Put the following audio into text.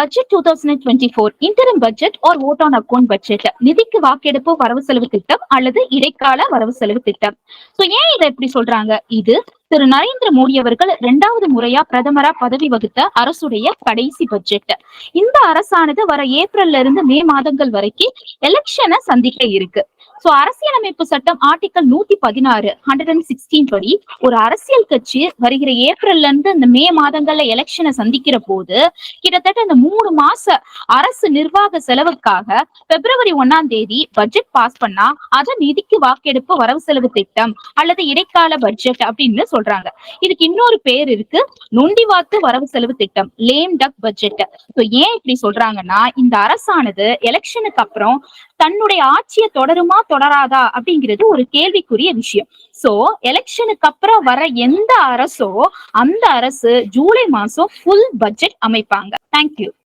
Budget 2024 interim budget or vote on account budget, நிதிக்கு வாக்கெடுப்பு வரவு செலவு திட்டம் அல்லது இடைக்கால வரவு செலவு திட்டம். சோ ஏன் இதை எப்படி சொல்றாங்க? இது திரு நரேந்திர மோடி அவர்கள் 2வது முறையா பிரதமரா பதவி வகித்த அரசுடைய கடைசி பட்ஜெட். இந்த அரசானது வர ஏப்ரல்ல இருந்து மே மாதங்கள் வரைக்கும் எலெக்ஷனை சந்திக்க இருக்கு. சோ அரசியலமைப்பு சட்டம் ஆர்டிகல் 116 116 படி ஒரு அரசியல் கட்சி வருகிற ஏப்ரல்ல இருந்து இந்த மே மாதங்கள்ல எலெக்ஷனை சந்திக்கிற போது கிட்டத்தட்ட இந்த 3 மாச அரசு நிர்வாக செலவுக்காக பிப்ரவரி 1ஆம் தேதி பட்ஜெட் பாஸ் பண்ணா அது நிதிக்கு வாக்கெடுப்பு வரவு செலவு திட்டம் அல்லது இடைக்கால பட்ஜெட் அப்படின்னு சொல்றாங்க. இதுக்கு இன்னொரு பேர் இருக்கு, நொண்டிவாத்து வரவு செலவு திட்டம், லேம் டக் பட்ஜெட். ஏன் இப்படி சொல்றாங்கன்னா, இந்த அரசானது எலெக்ஷனுக்கு அப்புறம் தன்னுடைய ஆட்சியை தொடருமா தொடராதா அப்படிங்கிறது ஒரு கேள்விக்குரிய விஷயம். சோ எலெக்ஷனுக்கு அப்புறம் வர எந்த அரசோ அந்த அரசு ஜூலை மாசம் ஃபுல் பட்ஜெட் அமைப்பாங்க. தேங்க்யூ.